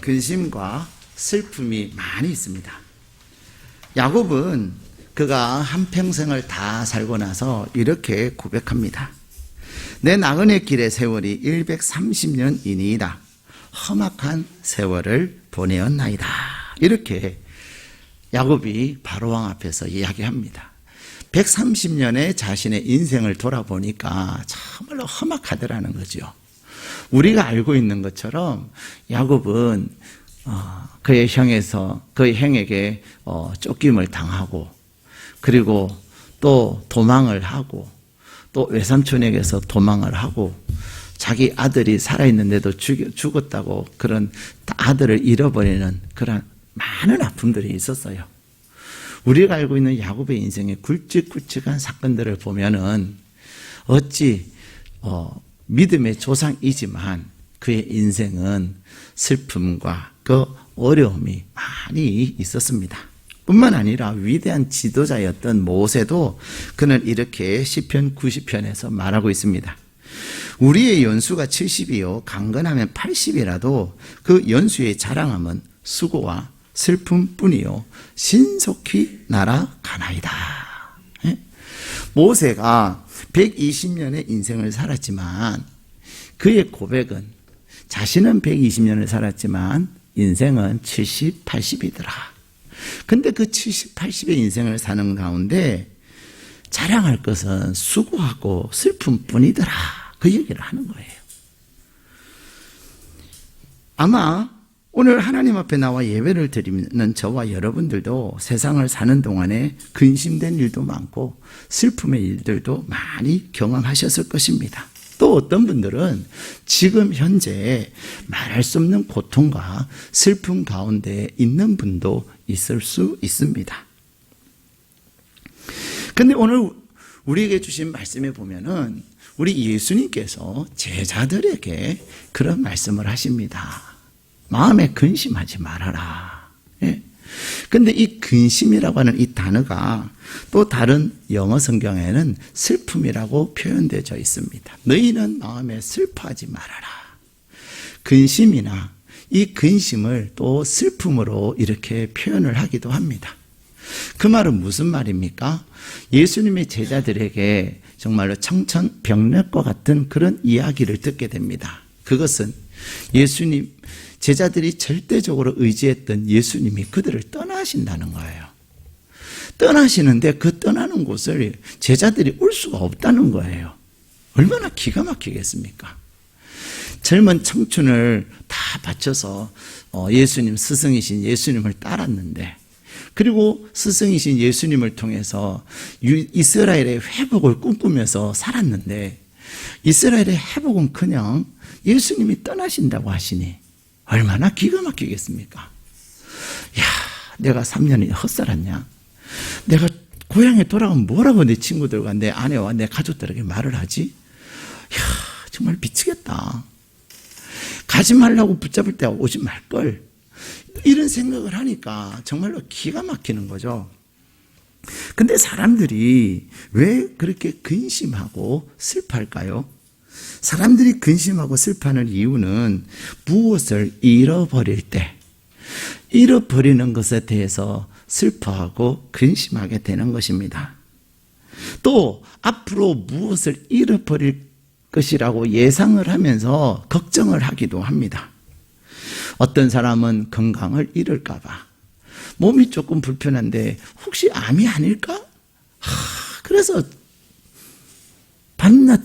근심과 슬픔이 많이 있습니다. 야곱은 그가 한평생을 다 살고 나서 이렇게 고백합니다. 내 나그네 길의 세월이 130년이니이다. 험악한 세월을 보내었나이다. 이렇게 야곱이 바로왕 앞에서 이야기합니다. 130년의 자신의 인생을 돌아보니까 정말로 험악하더라는 거죠. 우리가 알고 있는 것처럼 야곱은 그의 형에게 쫓김을 당하고, 그리고 또 도망을 하고, 또 외삼촌에게서 도망을 하고, 자기 아들이 살아있는데도 죽었다고 그런 아들을 잃어버리는 그런 많은 아픔들이 있었어요. 우리가 알고 있는 야곱의 인생의 굵직굵직한 사건들을 보면은 어찌 믿음의 조상이지만 그의 인생은 슬픔과 그 어려움이 많이 있었습니다. 뿐만 아니라 위대한 지도자였던 모세도 그는 이렇게 시편 90편에서 말하고 있습니다. 우리의 연수가 70이요 강건하면 80이라도 그 연수의 자랑함은 수고와 슬픔뿐이요 신속히 날아가나이다. 모세가 120년의 인생을 살았지만 그의 고백은 자신은 120년을 살았지만 인생은 70, 80이더라. 근데 그 70, 80의 인생을 사는 가운데 자랑할 것은 수고하고 슬픔뿐이더라. 그 얘기를 하는 거예요. 아마 오늘 하나님 앞에 나와 예배를 드리는 저와 여러분들도 세상을 사는 동안에 근심된 일도 많고 슬픔의 일들도 많이 경험하셨을 것입니다. 또 어떤 분들은 지금 현재 말할 수 없는 고통과 슬픔 가운데 있는 분도 있을 수 있습니다. 근데 오늘 우리에게 주신 말씀에 보면은 우리 예수님께서 제자들에게 그런 말씀을 하십니다. 마음에 근심하지 말아라. 예. 근데 이 근심이라고 하는 이 단어가 또 다른 영어 성경에는 슬픔이라고 표현되어 있습니다. 너희는 마음에 슬퍼하지 말아라. 근심이나 이 근심을 또 슬픔으로 이렇게 표현을 하기도 합니다. 그 말은 무슨 말입니까? 예수님의 제자들에게 정말로 청천벽력과 같은 그런 이야기를 듣게 됩니다. 그것은 예수님, 제자들이 절대적으로 의지했던 예수님이 그들을 떠나신다는 거예요. 떠나시는데 그 떠나는 곳을 제자들이 올 수가 없다는 거예요. 얼마나 기가 막히겠습니까? 젊은 청춘을 다 바쳐서 예수님, 스승이신 예수님을 따랐는데, 그리고 스승이신 예수님을 통해서 이스라엘의 회복을 꿈꾸면서 살았는데 이스라엘의 회복은 그냥 예수님이 떠나신다고 하시니 얼마나 기가 막히겠습니까? 야, 내가 3년이 헛살았냐? 내가 고향에 돌아가면 뭐라고 내 친구들과 내 아내와 내 가족들에게 말을 하지? 야, 정말 미치겠다. 가지 말라고 붙잡을 때가 오지 말걸. 이런 생각을 하니까 정말로 기가 막히는 거죠. 근데 사람들이 왜 그렇게 근심하고 슬퍼할까요? 사람들이 근심하고 슬퍼하는 이유는 무엇을 잃어버릴 때, 잃어버리는 것에 대해서 슬퍼하고 근심하게 되는 것입니다. 또 앞으로 무엇을 잃어버릴 것이라고 예상을 하면서 걱정을 하기도 합니다. 어떤 사람은 건강을 잃을까 봐, 몸이 조금 불편한데 혹시 암이 아닐까? 그래서 밤낮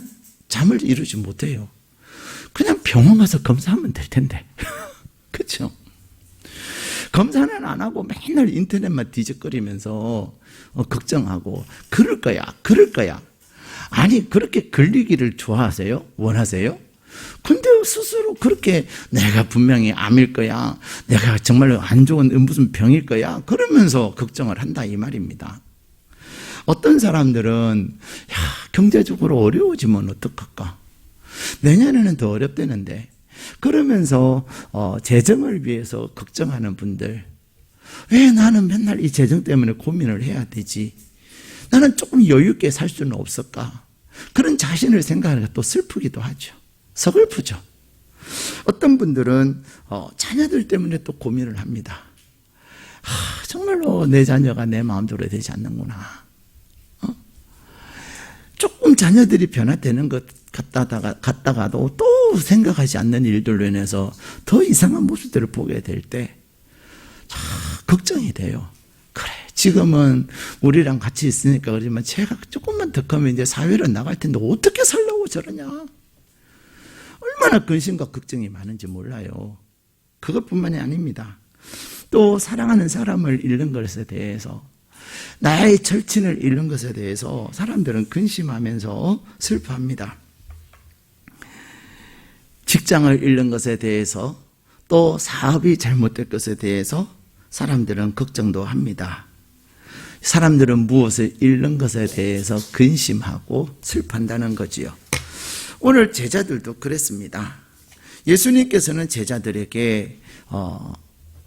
잠을 이루지 못해요. 그냥 병원 가서 검사하면 될 텐데. 그렇죠? 검사는 안 하고 맨날 인터넷만 뒤적거리면서 걱정하고 그럴 거야. 아니, 그렇게 걸리기를 좋아하세요? 원하세요? 근데 스스로 그렇게 내가 분명히 암일 거야, 내가 정말로 안 좋은 무슨 병일 거야, 그러면서 걱정을 한다 이 말입니다. 어떤 사람들은 경제적으로 어려워지면 어떡할까? 내년에는 더 어렵다는데, 그러면서 재정을 위해서 걱정하는 분들, 왜 나는 맨날 이 재정 때문에 고민을 해야 되지? 나는 조금 여유 있게 살 수는 없을까? 그런 자신을 생각하니까 또 슬프기도 하죠. 서글프죠. 어떤 분들은 자녀들 때문에 또 고민을 합니다. 정말로 내 자녀가 내 마음대로 되지 않는구나. 조금 자녀들이 변화되는 것 같다가도 또 생각하지 않는 일들로 인해서 더 이상한 모습들을 보게 될 때 걱정이 돼요. 그래, 지금은 우리랑 같이 있으니까 그러지만 제가 조금만 더 크면 이제 사회로 나갈 텐데 어떻게 살려고 저러냐. 얼마나 근심과 걱정이 많은지 몰라요. 그것뿐만이 아닙니다. 또 사랑하는 사람을 잃는 것에 대해서, 나의 절친을 잃는 것에 대해서 사람들은 근심하면서 슬퍼합니다. 직장을 잃는 것에 대해서, 또 사업이 잘못될 것에 대해서 사람들은 걱정도 합니다. 사람들은 무엇을 잃는 것에 대해서 근심하고 슬퍼한다는 거지요. 오늘 제자들도 그랬습니다. 예수님께서는 제자들에게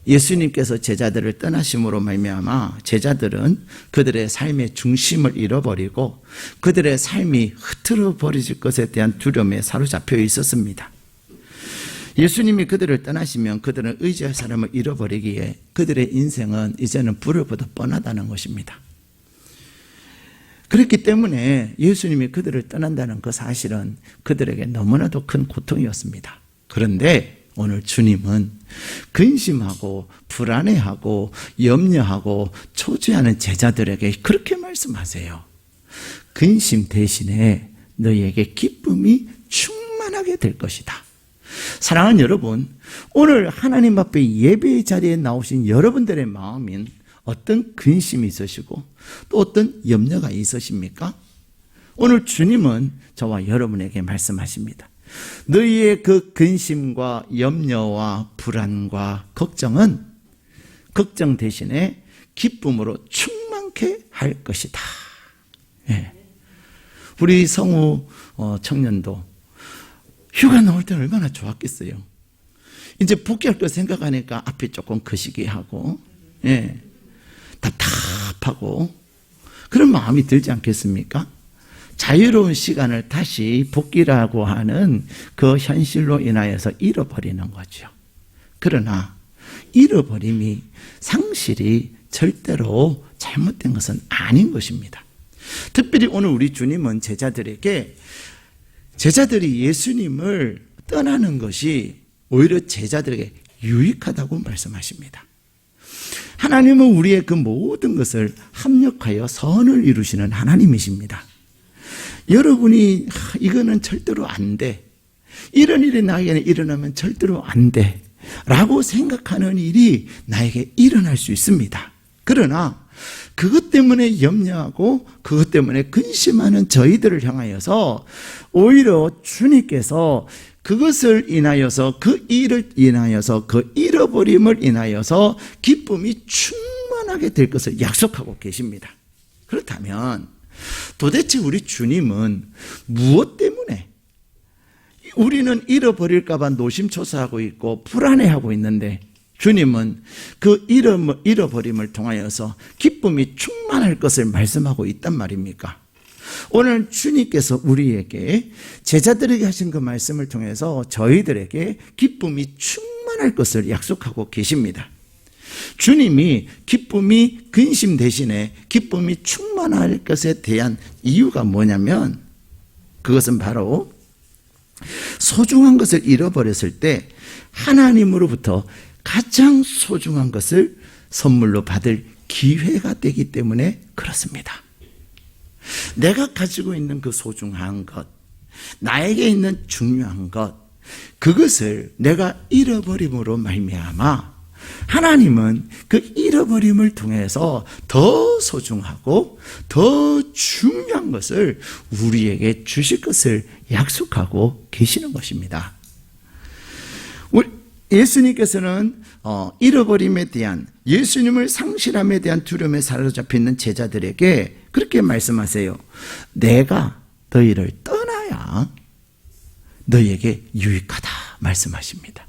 예수님께서 제자들을 떠나심으로 말미암아 제자들은 그들의 삶의 중심을 잃어버리고 그들의 삶이 흐트러 버려질 것에 대한 두려움에 사로잡혀 있었습니다. 예수님이 그들을 떠나시면 그들은 의지할 사람을 잃어버리기에 그들의 인생은 이제는 불을 보듯 뻔하다는 것입니다. 그렇기 때문에 예수님이 그들을 떠난다는 그 사실은 그들에게 너무나도 큰 고통이었습니다. 그런데 오늘 주님은 근심하고 불안해하고 염려하고 초조해하는 제자들에게 그렇게 말씀하세요. 근심 대신에 너희에게 기쁨이 충만하게 될 것이다. 사랑하는 여러분, 오늘 하나님 앞에 예배의 자리에 나오신 여러분들의 마음인 어떤 근심이 있으시고 또 어떤 염려가 있으십니까? 오늘 주님은 저와 여러분에게 말씀하십니다. 너희의 그 근심과 염려와 불안과 걱정은 걱정 대신에 기쁨으로 충만케 할 것이다. 예. 우리 성우 청년도 휴가 나올 때는 얼마나 좋았겠어요. 이제 복귀할 거 생각하니까 앞이 조금 거시기하고, 예, 답답하고 그런 마음이 들지 않겠습니까? 자유로운 시간을 다시 복귀라고 하는 그 현실로 인하여서 잃어버리는 거죠. 그러나 잃어버림이, 상실이 절대로 잘못된 것은 아닌 것입니다. 특별히 오늘 우리 주님은 제자들이 예수님을 떠나는 것이 오히려 제자들에게 유익하다고 말씀하십니다. 하나님은 우리의 그 모든 것을 합력하여 선을 이루시는 하나님이십니다. 여러분이 이거는 절대로 안 돼, 이런 일이 나에게는 일어나면 절대로 안 돼 라고 생각하는 일이 나에게 일어날 수 있습니다. 그러나 그것 때문에 염려하고 그것 때문에 근심하는 저희들을 향하여서 오히려 주님께서 그것을 인하여서, 그 일을 인하여서, 그 잃어버림을 인하여서 기쁨이 충만하게 될 것을 약속하고 계십니다. 그렇다면 도대체 우리 주님은 무엇 때문에 우리는 잃어버릴까 봐 노심초사하고 있고 불안해하고 있는데 주님은 그 잃어버림을 통하여서 기쁨이 충만할 것을 말씀하고 있단 말입니까? 오늘 주님께서 우리에게, 제자들에게 하신 그 말씀을 통해서 저희들에게 기쁨이 충만할 것을 약속하고 계십니다. 주님이 기쁨이 근심 대신에 기쁨이 충만할 것에 대한 이유가 뭐냐면, 그것은 바로 소중한 것을 잃어버렸을 때 하나님으로부터 가장 소중한 것을 선물로 받을 기회가 되기 때문에 그렇습니다. 내가 가지고 있는 그 소중한 것, 나에게 있는 중요한 것, 그것을 내가 잃어버림으로 말미암아 하나님은 그 잃어버림을 통해서 더 소중하고 더 중요한 것을 우리에게 주실 것을 약속하고 계시는 것입니다. 예수님께서는 잃어버림에 대한, 예수님을 상실함에 대한 두려움에 사로잡혀 있는 제자들에게 그렇게 말씀하세요. 내가 너희를 떠나야 너희에게 유익하다 말씀하십니다.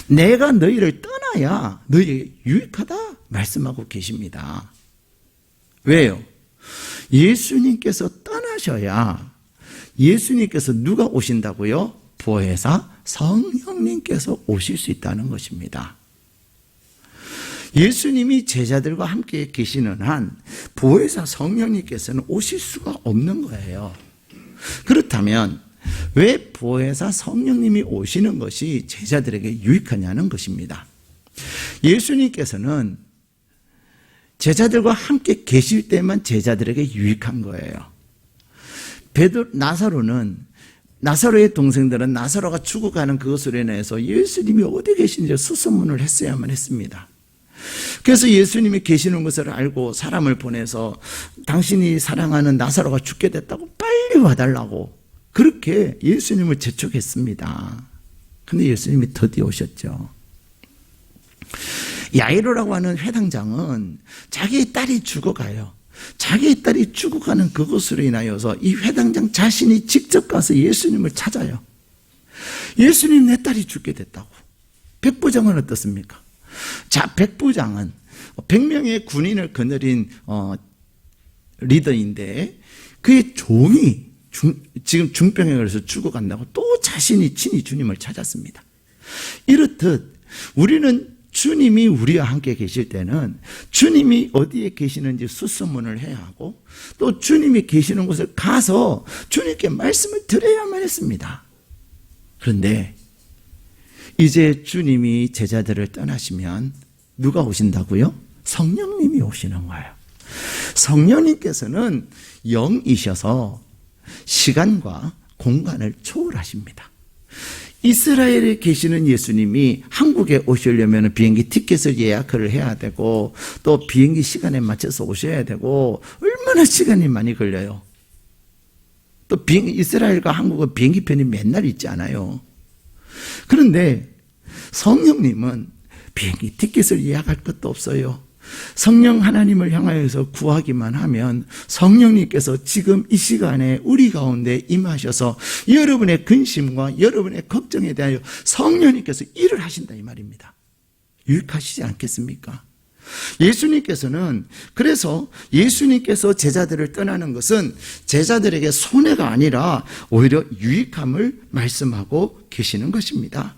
내가 너희를 떠나야 너희에게 유익하다 말씀하고 계십니다. 왜요? 예수님께서 떠나셔야, 예수님께서 누가 오신다고요? 보혜사, 성령님께서 오실 수 있다는 것입니다. 예수님이 제자들과 함께 계시는 한 보혜사 성령님께서는 오실 수가 없는 거예요. 그렇다면 왜 보혜사 성령님이 오시는 것이 제자들에게 유익하냐는 것입니다. 예수님께서는 제자들과 함께 계실 때만 제자들에게 유익한 거예요. 나사로의 동생들은 나사로가 죽어가는 그것으로 인해서 예수님이 어디 계신지 수소문을 했어야만 했습니다. 그래서 예수님이 계시는 것을 알고 사람을 보내서 당신이 사랑하는 나사로가 죽게 됐다고 빨리 와달라고 그렇게 예수님을 재촉했습니다. 그런데 예수님이 드디어 오셨죠. 야이로라고 하는 회당장은 자기의 딸이 죽어가요. 자기의 딸이 죽어가는 그것으로 인하여서 이 회당장 자신이 직접 가서 예수님을 찾아요. 예수님, 내 딸이 죽게 됐다고. 백부장은 어떻습니까? 자, 백부장은 100명의 군인을 거느린 리더인데 그의 종이 지금 중병에 걸려서 죽어간다고 또 자신이 친히 주님을 찾았습니다. 이렇듯 우리는 주님이 우리와 함께 계실 때는 주님이 어디에 계시는지 수소문을 해야 하고 또 주님이 계시는 곳에 가서 주님께 말씀을 드려야만 했습니다. 그런데 이제 주님이 제자들을 떠나시면 누가 오신다고요? 성령님이 오시는 거예요. 성령님께서는 영이셔서 시간과 공간을 초월하십니다. 이스라엘에 계시는 예수님이 한국에 오시려면 비행기 티켓을 예약을 해야 되고 또 비행기 시간에 맞춰서 오셔야 되고 얼마나 시간이 많이 걸려요. 또 이스라엘과 한국은 비행기편이 맨날 있지 않아요. 그런데 성령님은 비행기 티켓을 예약할 것도 없어요. 성령 하나님을 향하여서 구하기만 하면 성령님께서 지금 이 시간에 우리 가운데 임하셔서 여러분의 근심과 여러분의 걱정에 대하여 성령님께서 일을 하신다 이 말입니다. 유익하시지 않겠습니까? 그래서 예수님께서 제자들을 떠나는 것은 제자들에게 손해가 아니라 오히려 유익함을 말씀하고 계시는 것입니다.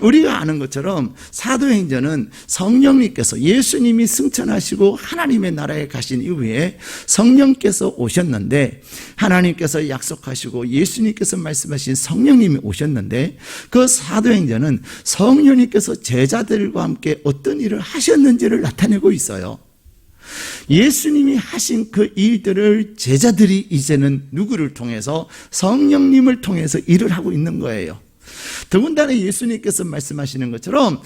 우리가 아는 것처럼 사도행전은 성령님께서 예수님이 승천하시고 하나님의 나라에 가신 이후에 성령께서 오셨는데 하나님께서 약속하시고 예수님께서 말씀하신 성령님이 오셨는데 그 사도행전은 성령님께서 제자들과 함께 어떤 일을 하셨는지를 나타내고 있어요. 예수님이 하신 그 일들을 제자들이 이제는 누구를 통해서 성령님을 통해서 일을 하고 있는 거예요. 더군다나 예수님께서 말씀하시는 것처럼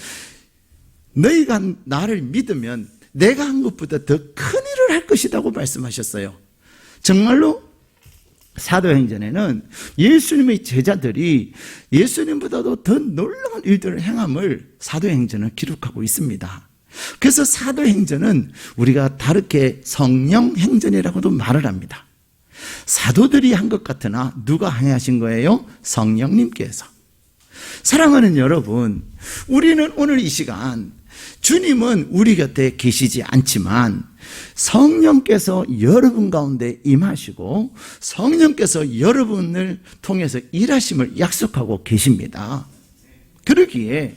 너희가 나를 믿으면 내가 한 것보다 더 큰 일을 할 것이라고 말씀하셨어요. 정말로 사도행전에는 예수님의 제자들이 예수님보다도 더 놀라운 일들을 행함을 사도행전은 기록하고 있습니다. 그래서 사도행전은 우리가 다르게 성령행전이라고도 말을 합니다. 사도들이 한 것 같으나 누가 행하신 거예요? 성령님께서. 사랑하는 여러분, 우리는 오늘 이 시간 주님은 우리 곁에 계시지 않지만 성령께서 여러분 가운데 임하시고 성령께서 여러분을 통해서 일하심을 약속하고 계십니다. 그러기에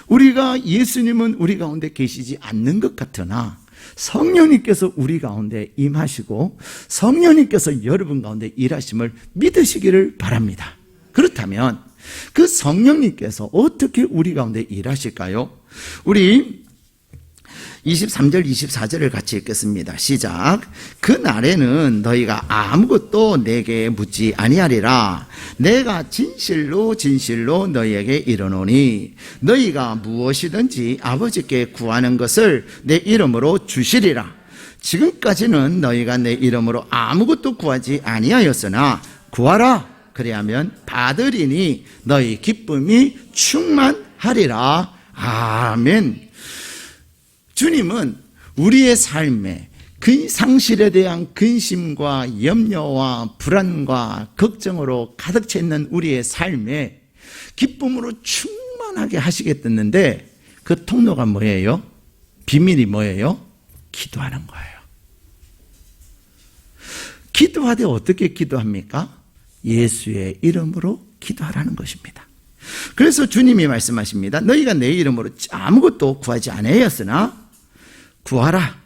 우리가 예수님은 우리 가운데 계시지 않는 것 같으나 성령님께서 우리 가운데 임하시고 성령님께서 여러분 가운데 일하심을 믿으시기를 바랍니다. 그렇다면 그 성령님께서 어떻게 우리 가운데 일하실까요? 우리 23절 24절을 같이 읽겠습니다. 시작. 그 날에는 너희가 아무것도 내게 묻지 아니하리라. 내가 진실로 진실로 너희에게 이르노니 너희가 무엇이든지 아버지께 구하는 것을 내 이름으로 주시리라. 지금까지는 너희가 내 이름으로 아무것도 구하지 아니하였으나 구하라. 그리하면 받으리니 너희 기쁨이 충만하리라. 아멘. 주님은 우리의 삶에 그 상실에 대한 근심과 염려와 불안과 걱정으로 가득 차 있는 우리의 삶에 기쁨으로 충만하게 하시겠다는데 그 통로가 뭐예요? 비밀이 뭐예요? 기도하는 거예요. 기도하되 어떻게 기도합니까? 예수의 이름으로 기도하라는 것입니다. 그래서 주님이 말씀하십니다. 너희가 내 이름으로 아무것도 구하지 아니하였으나 구하라.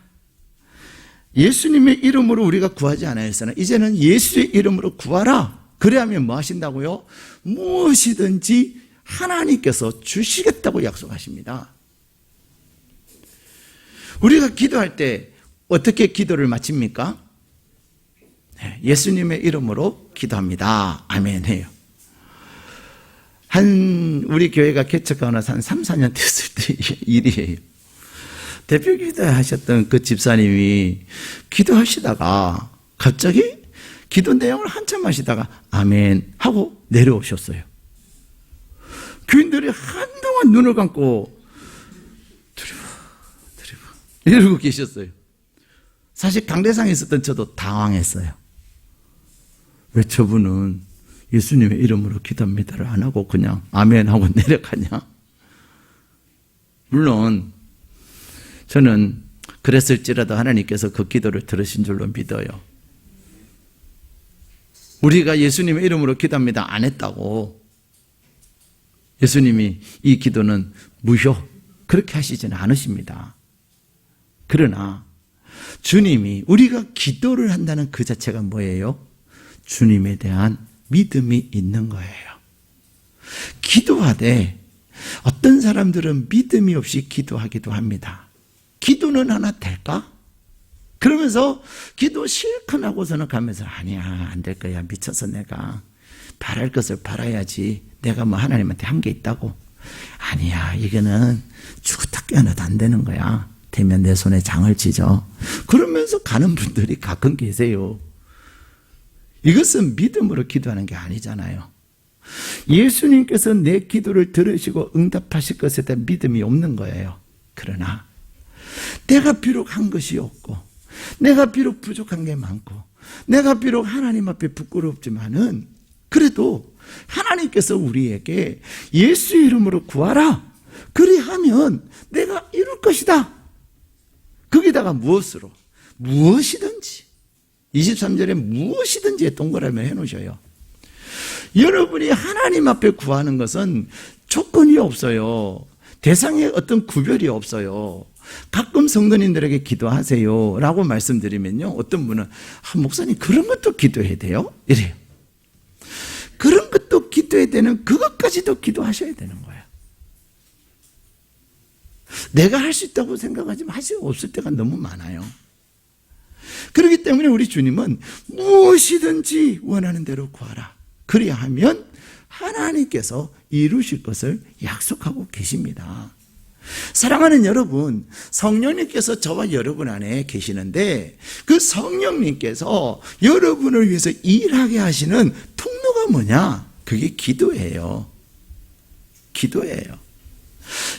예수님의 이름으로 우리가 구하지 않았으나 이제는 예수의 이름으로 구하라. 그래야면 뭐 하신다고요? 무엇이든지 하나님께서 주시겠다고 약속하십니다. 우리가 기도할 때 어떻게 기도를 마칩니까? 예수님의 이름으로 기도합니다. 아멘 해요. 우리 교회가 개척하고 나서 한 3, 4년 됐을 때 일이에요. 대표 기도하셨던 그 집사님이 기도하시다가 갑자기 기도 내용을 한참 하시다가 아멘 하고 내려오셨어요. 교인들이 한동안 눈을 감고 드리브 이러고 계셨어요. 사실 강대상에 있었던 저도 당황했어요. 왜 저분은 예수님의 이름으로 기도합니다를 안 하고 그냥 아멘 하고 내려가냐? 물론 저는 그랬을지라도 하나님께서 그 기도를 들으신 줄로 믿어요. 우리가 예수님의 이름으로 기도합니다 안 했다고 예수님이 이 기도는 무효 그렇게 하시지는 않으십니다. 그러나 주님이 우리가 기도를 한다는 그 자체가 뭐예요? 주님에 대한 믿음이 있는 거예요. 기도하되 어떤 사람들은 믿음이 없이 기도하기도 합니다. 기도는 하나 될까? 그러면서 기도 실컷 하고서는 가면서 아니야 안 될 거야 미쳐서 내가 바랄 것을 바라야지 내가 뭐 하나님한테 한 게 있다고 아니야 이거는 죽었다 깨어나도 안 되는 거야 되면 내 손에 장을 치죠. 그러면서 가는 분들이 가끔 계세요. 이것은 믿음으로 기도하는 게 아니잖아요. 예수님께서 내 기도를 들으시고 응답하실 것에 대한 믿음이 없는 거예요. 그러나 내가 비록 한 것이 없고 내가 비록 부족한 게 많고 내가 비록 하나님 앞에 부끄럽지만은 그래도 하나님께서 우리에게 예수의 이름으로 구하라 그리하면 내가 이룰 것이다. 거기다가 무엇으로? 무엇이든지 23절에 무엇이든지에 동그라미 해놓으셔요. 여러분이 하나님 앞에 구하는 것은 조건이 없어요. 대상에 어떤 구별이 없어요. 가끔 성도님들에게 기도하세요 라고 말씀드리면요 어떤 분은 목사님 그런 것도 기도해야 돼요? 이래요. 그런 것도 기도해야 되는 그것까지도 기도하셔야 되는 거예요. 내가 할 수 있다고 생각하지만 할 수 없을 때가 너무 많아요. 그렇기 때문에 우리 주님은 무엇이든지 원하는 대로 구하라 그리하면 하나님께서 이루실 것을 약속하고 계십니다. 사랑하는 여러분, 성령님께서 저와 여러분 안에 계시는데 그 성령님께서 여러분을 위해서 일하게 하시는 통로가 뭐냐? 그게 기도예요. 기도예요.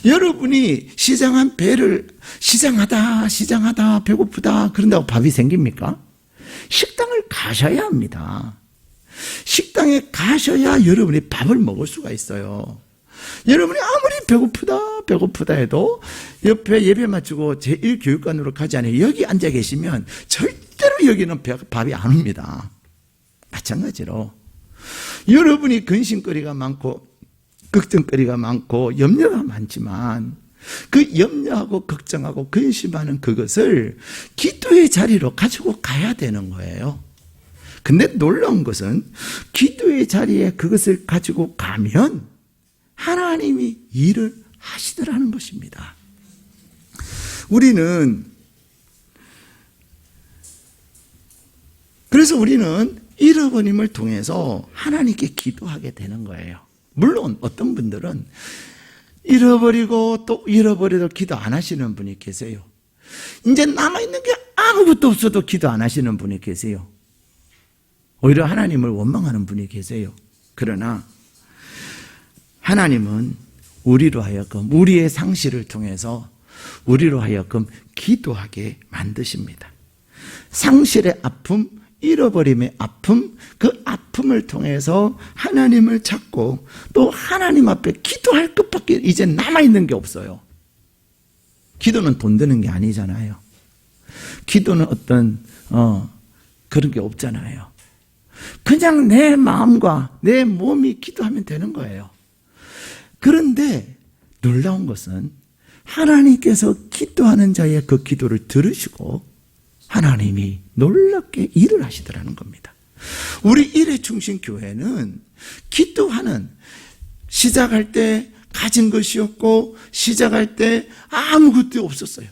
여러분이 시장한 배를 시장하다 배고프다 그런다고 밥이 생깁니까? 식당을 가셔야 합니다. 식당에 가셔야 여러분이 밥을 먹을 수가 있어요. 여러분이 아무리 배고프다 해도 옆에 예배 마치고 제1교육관으로 가지 않아요. 여기 앉아 계시면 절대로 여기는 밥이 안 옵니다. 마찬가지로 여러분이 근심거리가 많고 걱정거리가 많고 염려가 많지만 그 염려하고 걱정하고 근심하는 그것을 기도의 자리로 가지고 가야 되는 거예요. 근데 놀라운 것은 기도의 자리에 그것을 가지고 가면 하나님이 일을 하시더라는 것입니다. 그래서 우리는 잃어버림을 통해서 하나님께 기도하게 되는 거예요. 물론 어떤 분들은 잃어버리고 또 잃어버려도 기도 안 하시는 분이 계세요. 이제 남아있는 게 아무것도 없어도 기도 안 하시는 분이 계세요. 오히려 하나님을 원망하는 분이 계세요. 그러나 하나님은 우리로 하여금 우리의 상실을 통해서 우리로 하여금 기도하게 만드십니다. 상실의 아픔, 잃어버림의 아픔, 그 아픔을 통해서 하나님을 찾고 또 하나님 앞에 기도할 것밖에 이제 남아있는 게 없어요. 기도는 돈 드는 게 아니잖아요. 기도는 어떤 그런 게 없잖아요. 그냥 내 마음과 내 몸이 기도하면 되는 거예요. 그런데 놀라운 것은 하나님께서 기도하는 자의 그 기도를 들으시고 하나님이 놀랍게 일을 하시더라는 겁니다. 우리 일회중심교회는 기도하는, 시작할 때 가진 것이 없고 시작할 때 아무것도 없었어요.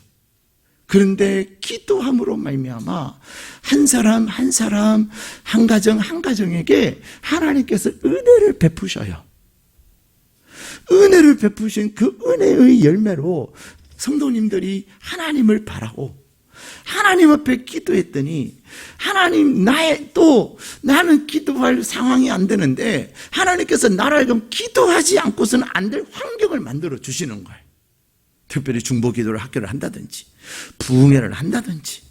그런데 기도함으로 말미암아 한 사람 한 사람, 한 가정 한 가정에게 하나님께서 은혜를 베푸셔요. 은혜를 베푸신 그 은혜의 열매로 성도님들이 하나님을 바라고 하나님 앞에 기도했더니 하나님, 나는 기도할 상황이 안 되는데 하나님께서 나를 하여금 기도하지 않고서는 안 될 환경을 만들어 주시는 거예요. 특별히 중보 기도를 학교를 한다든지 부흥회를 한다든지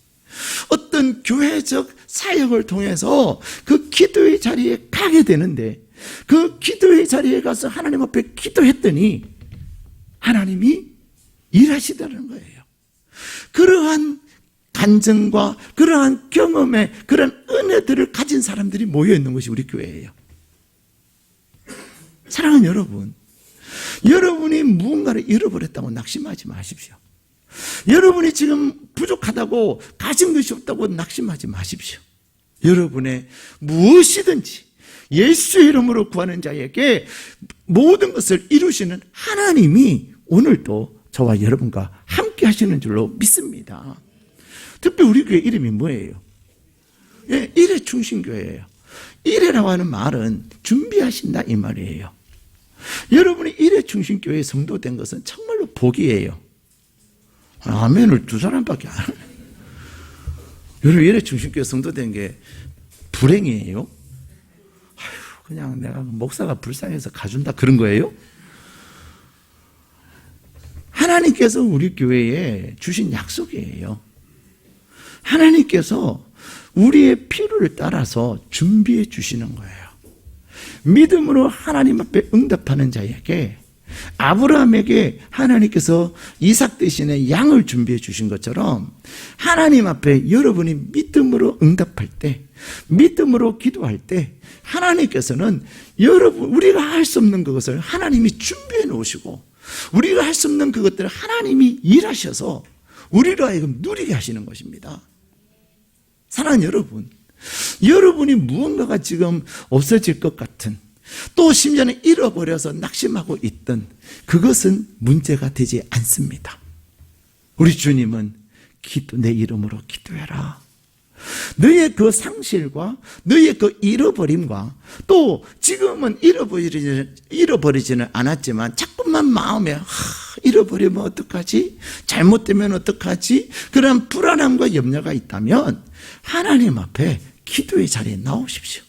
어떤 교회적 사역을 통해서 그 기도의 자리에 가게 되는데, 그 기도의 자리에 가서 하나님 앞에 기도했더니 하나님이 일하시다는 거예요. 그러한 간증과 그러한 경험에 그런 은혜들을 가진 사람들이 모여 있는 것이 우리 교회예요. 사랑하는 여러분, 여러분이 무언가를 잃어버렸다고 낙심하지 마십시오. 여러분이 지금 부족하다고, 가진 것이 없다고 낙심하지 마십시오. 여러분의 무엇이든지 예수의 이름으로 구하는 자에게 모든 것을 이루시는 하나님이 오늘도 저와 여러분과 함께 하시는 줄로 믿습니다. 특별히 우리 교회 이름이 뭐예요? 예, 일회중심교회예요. 일회라고 하는 말은 준비하신다 이 말이에요. 여러분이 일회중심교회에 성도된 것은 정말로 복이에요. 아멘을 두 사람밖에 안 해요. 여러분 일회중심교회 성도된 게 불행이에요? 그냥 내가 목사가 불쌍해서 가준다 그런 거예요? 하나님께서 우리 교회에 주신 약속이에요. 하나님께서 우리의 필요를 따라서 준비해 주시는 거예요. 믿음으로 하나님 앞에 응답하는 자에게, 아브라함에게 하나님께서 이삭 대신에 양을 준비해 주신 것처럼 하나님 앞에 여러분이 믿음으로 응답할 때, 믿음으로 기도할 때 하나님께서는 우리가 할 수 없는 그것을 하나님이 준비해 놓으시고, 우리가 할 수 없는 그것들을 하나님이 일하셔서 우리로 하여금 누리게 하시는 것입니다. 사랑하는 여러분, 여러분이 무언가가 지금 없어질 것 같은, 또 심지어는 잃어버려서 낙심하고 있던 그것은 문제가 되지 않습니다. 우리 주님은 내 이름으로 기도해라. 너의 그 상실과 너의 그 잃어버림과, 또 지금은 잃어버리지는 않았지만 자꾸만 마음에 잃어버리면 어떡하지? 잘못되면 어떡하지? 그런 불안함과 염려가 있다면 하나님 앞에 기도의 자리에 나오십시오.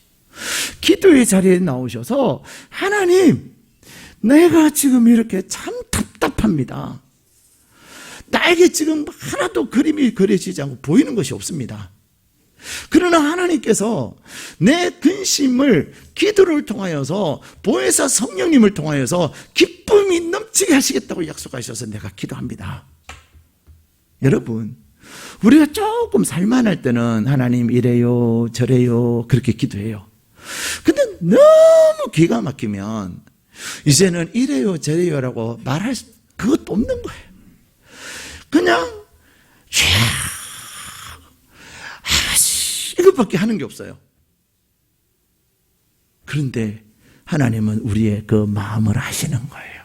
기도의 자리에 나오셔서 하나님, 내가 지금 이렇게 참 답답합니다. 나에게 지금 하나도 그림이 그려지지 않고 보이는 것이 없습니다. 그러나 하나님께서 내 근심을 기도를 통하여서, 보혜사 성령님을 통하여서 기쁨이 넘치게 하시겠다고 약속하셔서 내가 기도합니다. 여러분, 우리가 조금 살만할 때는 하나님 이래요 저래요 그렇게 기도해요. 근데 너무 기가 막히면 이제는 이래요 저래요라고 말할 그것도 없는 거예요. 그냥 이것밖에 하는 게 없어요. 그런데 하나님은 우리의 그 마음을 아시는 거예요.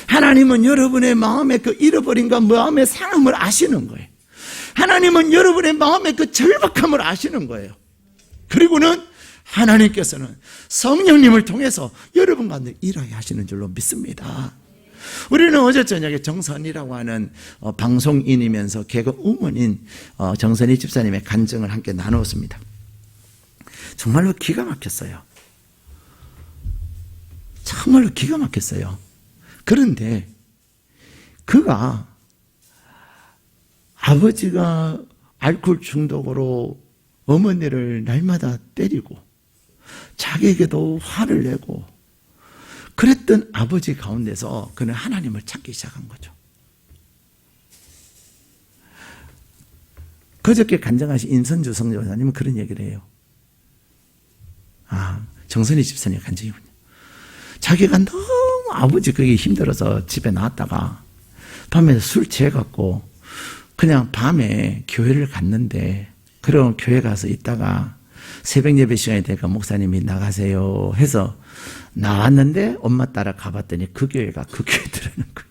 하나님은 여러분의 마음의 그 잃어버림과 마음의 상함을 아시는 거예요. 하나님은 여러분의 마음의 그 절박함을 아시는 거예요. 그리고는 하나님께서는 성령님을 통해서 여러분 가운데 일하게 하시는 줄로 믿습니다. 우리는 어제 저녁에 정선이라고 하는 방송인이면서 개그 우먼인 정선이 집사님의 간증을 함께 나누었습니다. 정말로 기가 막혔어요. 정말로 기가 막혔어요. 그런데 그가 아버지가 알코올 중독으로 어머니를 날마다 때리고 자기에게도 화를 내고 그랬던 아버지 가운데서 그는 하나님을 찾기 시작한 거죠. 그저께 간증하신 임선주 성전사님은 그런 얘기를 해요. 정선희 집사님의 간증이군요. 자기가 너무 아버지 그게 힘들어서 집에 나왔다가 밤에 술 취해갖고 그냥 밤에 교회를 갔는데, 그럼 교회 가서 있다가 새벽 예배 시간이 되니까 목사님이 나가세요 해서 나왔는데 엄마 따라 가봤더니 그 교회가 그 교회더라는 거예요.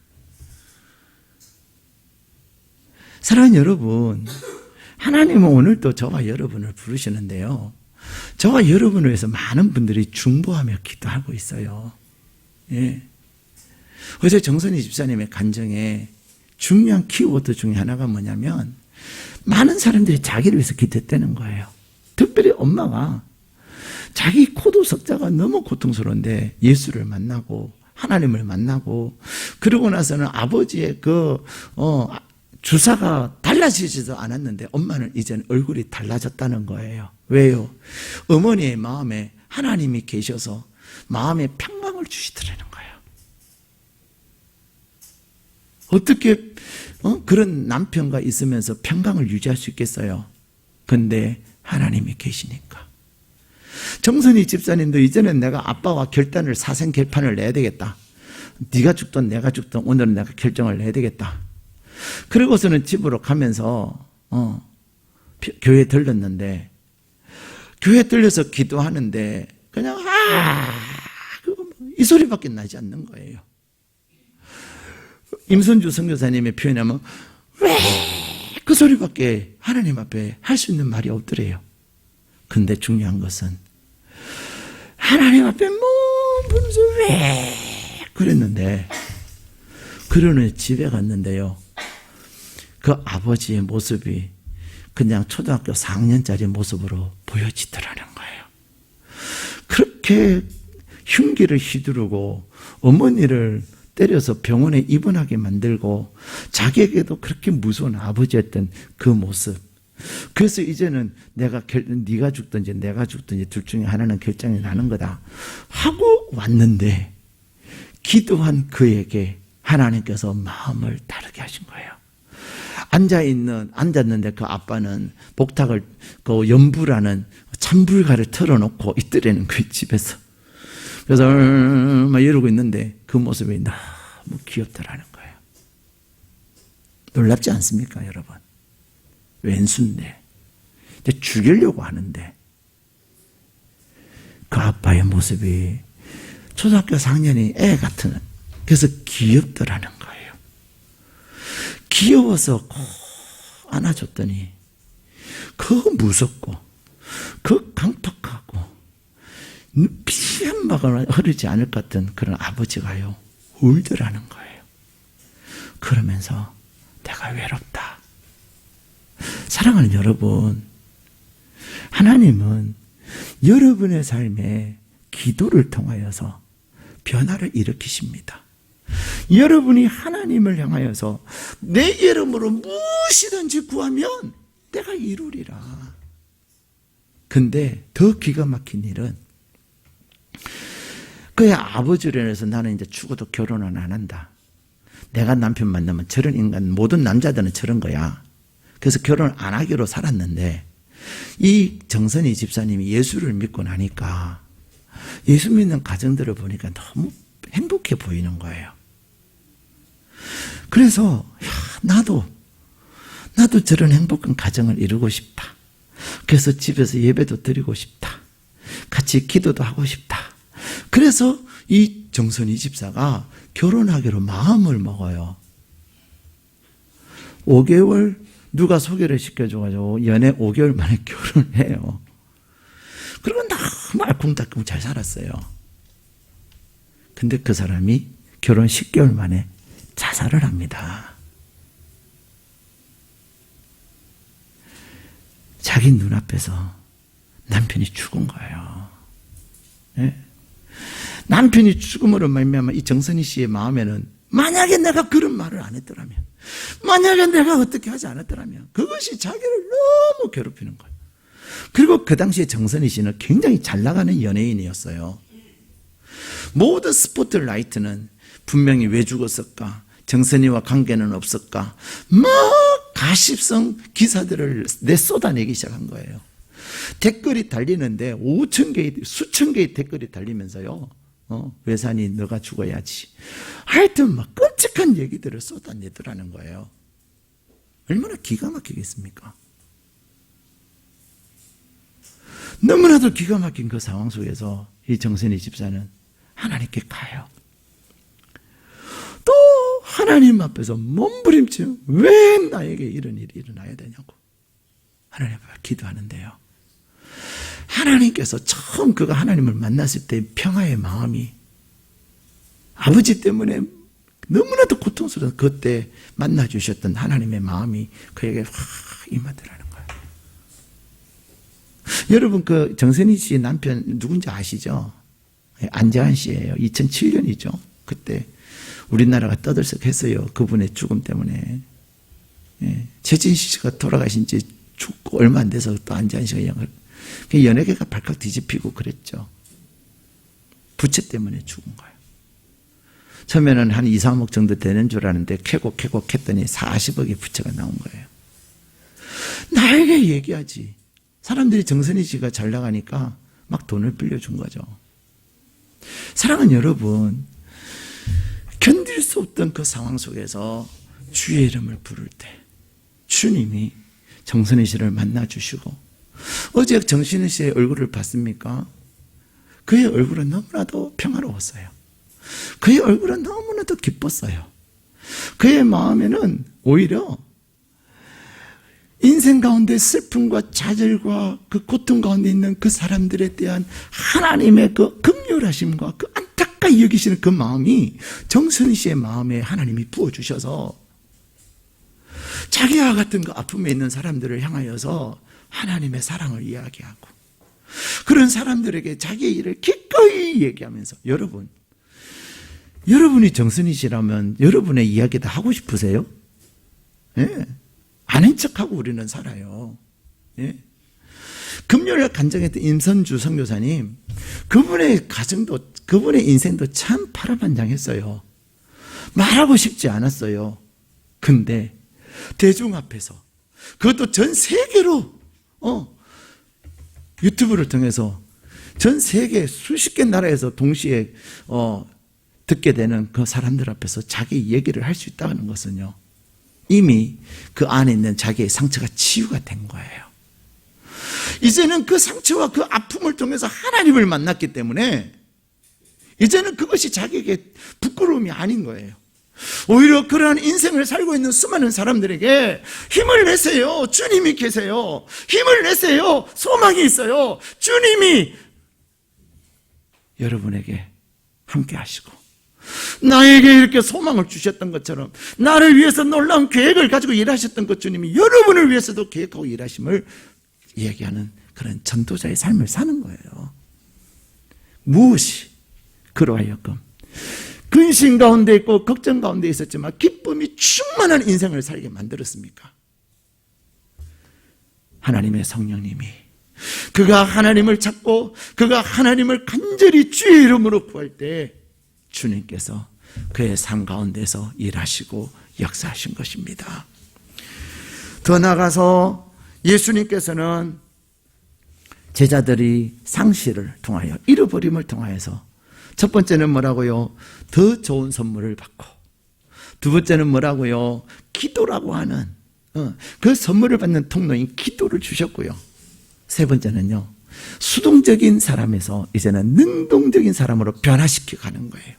사랑하는 여러분, 하나님은 오늘도 저와 여러분을 부르시는데요, 저와 여러분을 위해서 많은 분들이 중보하며 기도하고 있어요. 예. 어제 정선희 집사님의 간증에 중요한 키워드 중에 하나가 뭐냐면, 많은 사람들이 자기를 위해서 기도했다는 거예요. 특별히 엄마가 자기 코도 석자가 너무 고통스러운데 예수를 만나고 하나님을 만나고, 그러고 나서는 아버지의 주사가 달라지지도 않았는데 엄마는 이제는 얼굴이 달라졌다는 거예요. 왜요? 어머니의 마음에 하나님이 계셔서 마음에 평강을 주시더라는 거예요. 어떻게 그런 남편과 있으면서 평강을 유지할 수 있겠어요? 근데 하나님이 계시니까. 정선희 집사님도 이제는 내가 아빠와 결단을, 사생 결판을 내야 되겠다. 네가 죽든 내가 죽든 오늘은 내가 결정을 내야 되겠다. 그러고서는 집으로 가면서 교회에 들렀는데, 교회에 들려서 기도하는데 그냥 이 소리밖에 나지 않는 거예요. 임선주 선교사님의 표현하면 왜 그 소리밖에 하나님 앞에 할 수 있는 말이 없더래요. 근데 중요한 것은 하나님 앞에 부르면서 왜 그랬는데, 그러는 집에 갔는데요, 그 아버지의 모습이 그냥 초등학교 4학년짜리 모습으로 보여지더라는 거예요. 그렇게 흉기를 휘두르고 어머니를 때려서 병원에 입원하게 만들고 자기에게도 그렇게 무서운 아버지였던 그 모습. 그래서 이제는 네가 죽든지 내가 죽든지 둘 중에 하나는 결정이 나는 거다 하고 왔는데, 기도한 그에게 하나님께서 마음을 다르게 하신 거예요. 앉았는데 그 아빠는 복탁을, 그 연불하는 찬불가를 틀어놓고 있더라는 그 집에서. 그래서 막 이러고 있는데 그 모습이 너무 귀엽더라는 거예요. 놀랍지 않습니까, 여러분? 왼수인데 이제 죽이려고 하는데 그 아빠의 모습이 초등학교 4학년이 애 같은, 그래서 귀엽더라는 거예요. 귀여워서 안아줬더니 그 무섭고 그 강팍하고 피 한 방울 흐르지 않을 것 같은 그런 아버지가요 울더라는 거예요. 그러면서 내가 외롭다. 사랑하는 여러분, 하나님은 여러분의 삶에 기도를 통하여서 변화를 일으키십니다. 여러분이 하나님을 향하여서 내 이름으로 무엇이든지 구하면 내가 이루리라. 근데 더 기가 막힌 일은, 그의 아버지로 인해서 나는 이제 죽어도 결혼은 안 한다. 내가 남편 만나면 저런 인간, 모든 남자들은 저런 거야. 그래서 결혼을 안 하기로 살았는데, 이 정선희 집사님이 예수를 믿고 나니까 예수 믿는 가정들을 보니까 너무 행복해 보이는 거예요. 그래서 나도 저런 행복한 가정을 이루고 싶다. 그래서 집에서 예배도 드리고 싶다. 같이 기도도 하고 싶다. 그래서 이 정선희 집사가 결혼하기로 마음을 먹어요. 5개월 누가 소개를 시켜줘가지고 연애 5개월 만에 결혼해요. 그리고 너무 알콩달콩 잘 살았어요. 근데 그 사람이 결혼 10개월 만에 자살을 합니다. 자기 눈앞에서 남편이 죽은 거예요. 네? 남편이 죽음으로 말미암아 이 정선희 씨의 마음에는, 만약에 내가 그런 말을 안 했더라면, 만약에 내가 어떻게 하지 않았더라면, 그것이 자기를 너무 괴롭히는 거예요. 그리고 그 당시에 정선희 씨는 굉장히 잘 나가는 연예인이었어요. 모든 스포트라이트는 분명히 왜 죽었을까, 정선희와 관계는 없을까, 막 가십성 기사들을 쏟아내기 시작한 거예요. 댓글이 달리는데 5천 개의, 수천 개의 댓글이 달리면서요, 외산이 너가 죽어야지. 하여튼 막 끔찍한 얘기들을 쏟아내더라는 거예요. 얼마나 기가 막히겠습니까? 너무나도 기가 막힌 그 상황 속에서 이 정선희 집사는 하나님께 가요. 또 하나님 앞에서 몸부림치며 왜 나에게 이런 일이 일어나야 되냐고 하나님 앞에 기도하는데요. 하나님께서 처음 그가 하나님을 만났을 때 평화의 마음이 아버지 때문에 너무나도 고통스러운 그때 만나주셨던 하나님의 마음이 그에게 확 임하더라는 거예요. 여러분 그 정선희 씨 남편 누군지 아시죠? 안재한 씨예요. 2007년이죠. 그때 우리나라가 떠들썩했어요. 그분의 죽음 때문에. 최진실 씨가 돌아가신 지 죽고 얼마 안 돼서 또 안재한 씨가 연예계가 발칵 뒤집히고 그랬죠. 부채 때문에 죽은 거예요. 처음에는 한 2, 3억 정도 되는 줄 아는데 캐고 했더니 40억의 부채가 나온 거예요. 나에게 얘기하지. 사람들이 정선희 씨가 잘 나가니까 막 돈을 빌려준 거죠. 사랑하는 여러분, 견딜 수 없던 그 상황 속에서 주의 이름을 부를 때 주님이 정선희 씨를 만나주시고, 어제 정선희 씨의 얼굴을 봤습니까? 그의 얼굴은 너무나도 평화로웠어요. 그의 얼굴은 너무나도 기뻤어요. 그의 마음에는 오히려 인생 가운데 슬픔과 좌절과 그 고통 가운데 있는 그 사람들에 대한 하나님의 그 긍휼하심과 그 안타까이 여기시는 그 마음이 정선희 씨의 마음에 하나님이 부어주셔서 자기와 같은 그 아픔에 있는 사람들을 향하여서 하나님의 사랑을 이야기하고 그런 사람들에게 자기의 일을 기꺼이 얘기하면서 여러분이 정선희 씨라면 여러분의 이야기 다 하고 싶으세요? 예. 아닌 척하고 우리는 살아요. 예. 금요일 간증했던 임선주 선교사님, 그분의 가정도, 그분의 인생도 참 파란만장했어요. 말하고 싶지 않았어요. 근데 대중 앞에서, 그것도 전 세계로 유튜브를 통해서 전 세계 수십 개 나라에서 동시에 듣게 되는 그 사람들 앞에서 자기 얘기를 할 수 있다는 것은요, 이미 그 안에 있는 자기의 상처가 치유가 된 거예요. 이제는 그 상처와 그 아픔을 통해서 하나님을 만났기 때문에 이제는 그것이 자기에게 부끄러움이 아닌 거예요. 오히려 그러한 인생을 살고 있는 수많은 사람들에게 힘을 내세요. 주님이 계세요. 힘을 내세요. 소망이 있어요. 주님이 여러분에게 함께 하시고 나에게 이렇게 소망을 주셨던 것처럼 나를 위해서 놀라운 계획을 가지고 일하셨던 것, 주님이 여러분을 위해서도 계획하고 일하심을 얘기하는 그런 전도자의 삶을 사는 거예요. 무엇이 그로 하여금 근심 가운데 있고 걱정 가운데 있었지만 기쁨이 충만한 인생을 살게 만들었습니까? 하나님의 성령님이, 그가 하나님을 찾고 그가 하나님을 간절히 주의 이름으로 구할 때 주님께서 그의 삶 가운데서 일하시고 역사하신 것입니다. 더 나아가서 예수님께서는 제자들이 상실을 통하여, 잃어버림을 통하여서 첫 번째는 뭐라고요? 더 좋은 선물을 받고, 두 번째는 뭐라고요? 기도라고 하는 그 선물을 받는 통로인 기도를 주셨고요. 세 번째는요, 수동적인 사람에서 이제는 능동적인 사람으로 변화시켜 가는 거예요.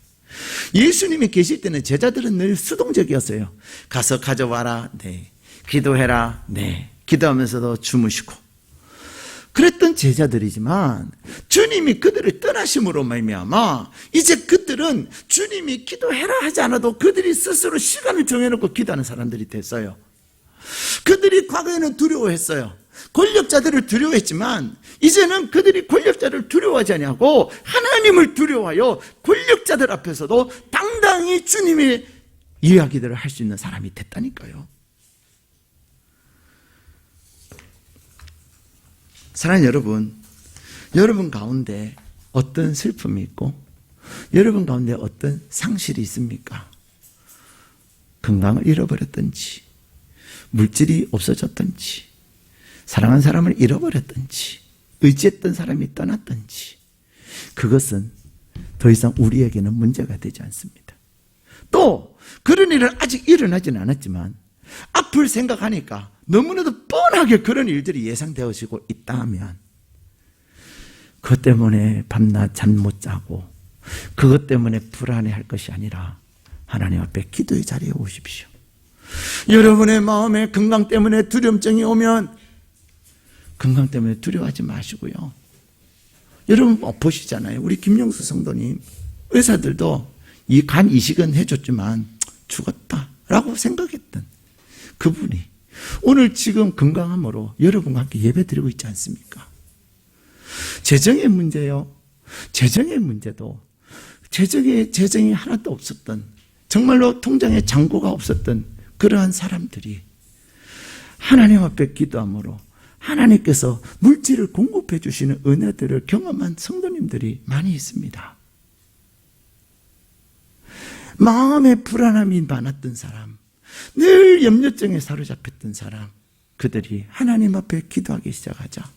예수님이 계실 때는 제자들은 늘 수동적이었어요. 가서 가져와라, 네. 기도해라, 네. 기도하면서도 주무시고 그랬던 제자들이지만 주님이 그들을 떠나심으로 말미암아 이제 그들은 주님이 기도해라 하지 않아도 그들이 스스로 시간을 정해놓고 기도하는 사람들이 됐어요. 그들이 과거에는 두려워했어요. 권력자들을 두려워했지만 이제는 그들이 권력자를 두려워하지 아니하고 하나님을 두려워하여 권력자들 앞에서도 당당히 주님의 이야기들을 할 수 있는 사람이 됐다니까요. 사랑하는 여러분 가운데 어떤 슬픔이 있고 여러분 가운데 어떤 상실이 있습니까? 건강을 잃어버렸든지, 물질이 없어졌든지, 사랑한 사람을 잃어버렸든지, 의지했던 사람이 떠났든지, 그것은 더 이상 우리에게는 문제가 되지 않습니다. 또 그런 일은 아직 일어나지는 않았지만 앞을 생각하니까 너무나도 뻔하게 그런 일들이 예상되어지고 있다 하면 그것 때문에 밤낮 잠 못 자고 그것 때문에 불안해할 것이 아니라 하나님 앞에 기도의 자리에 오십시오. 여러분의 마음에 건강 때문에 두려움증이 오면 건강 때문에 두려워하지 마시고요. 여러분 보시잖아요. 우리 김영수 성도님 의사들도 이 간 이식은 해줬지만 죽었다라고 생각했던 그분이 오늘 지금 건강함으로 여러분과 함께 예배드리고 있지 않습니까? 재정의 문제요. 재정의 문제도 재정이 하나도 없었던 정말로 통장에 잔고가 없었던 그러한 사람들이 하나님 앞에 기도함으로 하나님께서 물질을 공급해 주시는 은혜들을 경험한 성도님들이 많이 있습니다. 마음에 불안함이 많았던 사람, 늘 염려증에 사로잡혔던 사람, 그들이 하나님 앞에 기도하기 시작하자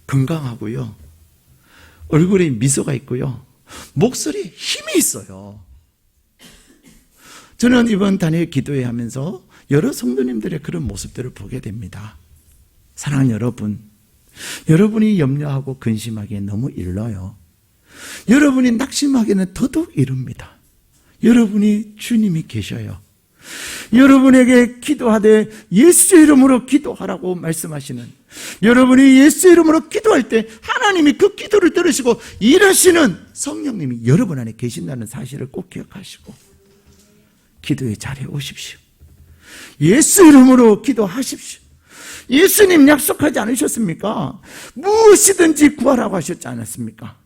건강하고요, 얼굴에 미소가 있고요, 목소리에 힘이 있어요. 저는 이번 단일 기도회 하면서 여러 성도님들의 그런 모습들을 보게 됩니다. 사랑하는 여러분, 여러분이 염려하고 근심하기에 너무 일러요. 여러분이 낙심하기에는 더더욱 이릅니다. 여러분이 주님이 계셔요. 여러분에게 기도하되 예수의 이름으로 기도하라고 말씀하시는, 여러분이 예수의 이름으로 기도할 때 하나님이 그 기도를 들으시고 일하시는 성령님이 여러분 안에 계신다는 사실을 꼭 기억하시고 기도의 자리에 오십시오. 예수 이름으로 기도하십시오. 예수님 약속하지 않으셨습니까? 무엇이든지 구하라고 하셨지 않았습니까?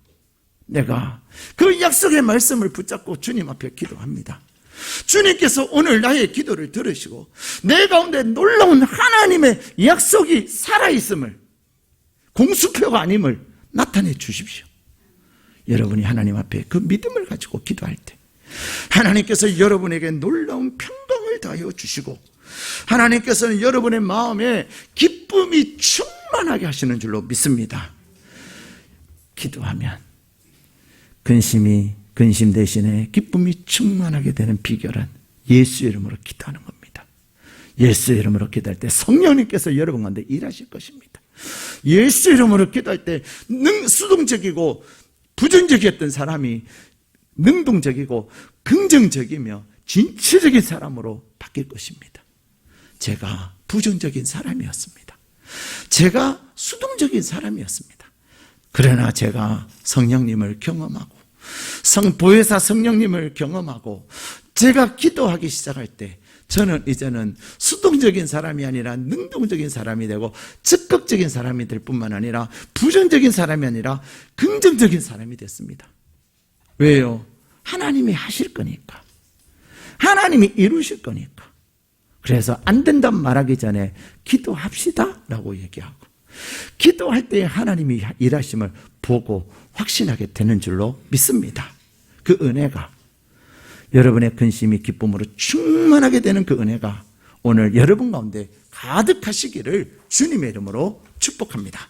내가 그 약속의 말씀을 붙잡고 주님 앞에 기도합니다. 주님께서 오늘 나의 기도를 들으시고 내 가운데 놀라운 하나님의 약속이 살아있음을, 공수표가 아님을 나타내 주십시오. 여러분이 하나님 앞에 그 믿음을 가지고 기도할 때 하나님께서 여러분에게 놀라운 평강을 더하여 주시고 하나님께서는 여러분의 마음에 기쁨이 충만하게 하시는 줄로 믿습니다. 기도하면 근심 대신에 기쁨이 충만하게 되는 비결은 예수 이름으로 기도하는 겁니다. 예수 이름으로 기도할 때 성령님께서 여러분 가운데 일하실 것입니다. 예수 이름으로 기도할 때 수동적이고 부정적이었던 사람이 능동적이고 긍정적이며 진취적인 사람으로 바뀔 것입니다. 제가 부정적인 사람이었습니다. 제가 수동적인 사람이었습니다. 그러나 제가 성령님을 경험하고 보혜사 성령님을 경험하고 제가 기도하기 시작할 때 저는 이제는 수동적인 사람이 아니라 능동적인 사람이 되고 적극적인 사람이 될 뿐만 아니라 부정적인 사람이 아니라 긍정적인 사람이 됐습니다. 왜요? 하나님이 하실 거니까. 하나님이 이루실 거니까. 그래서 안 된다고 말하기 전에 기도합시다 라고 얘기하고 기도할 때 하나님이 일하심을 보고 확신하게 되는 줄로 믿습니다. 그 은혜가 여러분의 근심이 기쁨으로 충만하게 되는 그 은혜가 오늘 여러분 가운데 가득하시기를 주님의 이름으로 축복합니다.